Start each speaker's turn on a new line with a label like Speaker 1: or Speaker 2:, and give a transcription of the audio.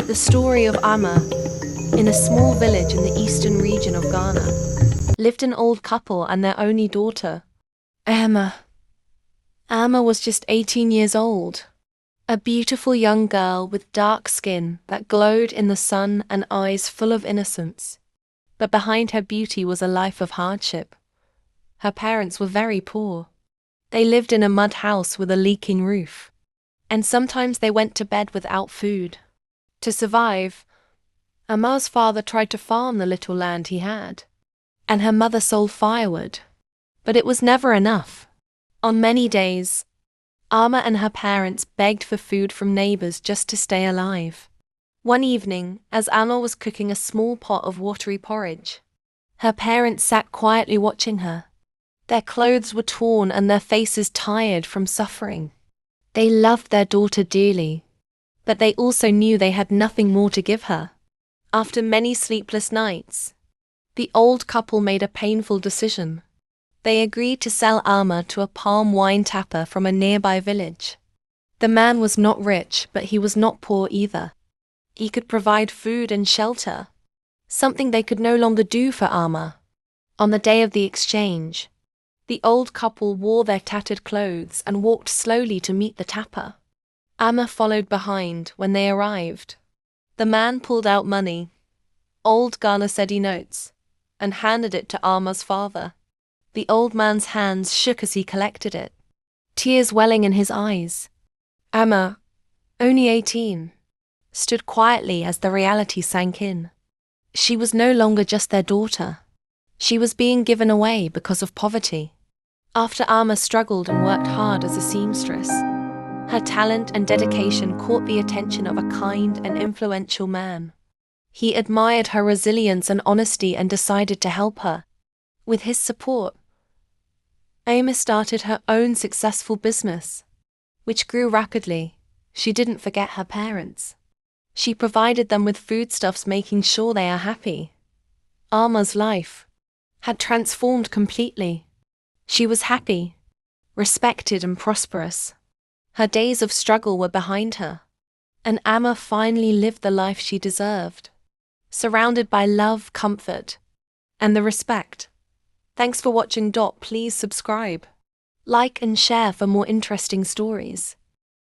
Speaker 1: The story of Amma. In a small village in the eastern region of Ghana, lived an old couple and their only daughter, Amma. Amma was just 18 years old, a beautiful young girl with dark skin that glowed in the sun and eyes full of innocence. But behind her beauty was a life of hardship. Her parents were very poor. They lived in a mud house with a leaking roof, and sometimes they went to bed without food. To survive, Amma's father tried to farm the little land he had, and her mother sold firewood. But it was never enough. On many days, Amma and her parents begged for food from neighbors just to stay alive. One evening, as Amma was cooking a small pot of watery porridge, her parents sat quietly watching her. Their clothes were torn and their faces tired from suffering. They loved their daughter dearly, but they also knew they had nothing more to give her. After many sleepless nights, the old couple made a painful decision. They agreed to sell Amma to a palm wine tapper from a nearby village. The man was not rich, but he was not poor either. He could provide food and shelter, something they could no longer do for Amma. On the day of the exchange, the old couple wore their tattered clothes and walked slowly to meet the tapper. Amma followed behind. When they arrived, the man pulled out money, old Ghana Cedi notes, and handed it to Amma's father. The old man's hands shook as he collected it, tears welling in his eyes. Amma, only 18, stood quietly as the reality sank in. She was no longer just their daughter. She was being given away because of poverty. After Amma struggled and worked hard as a seamstress, her talent and dedication caught the attention of a kind and influential man. He admired her resilience and honesty and decided to help her. With his support, Amma started her own successful business, which grew rapidly. She didn't forget her parents. She provided them with foodstuffs, making sure they are happy. Amma's life had transformed completely. She was happy, respected and prosperous. Her days of struggle were behind her, and Amma finally lived the life she deserved, surrounded by love, comfort, and the respect. Thanks for watching. Please subscribe, like and share for more interesting stories.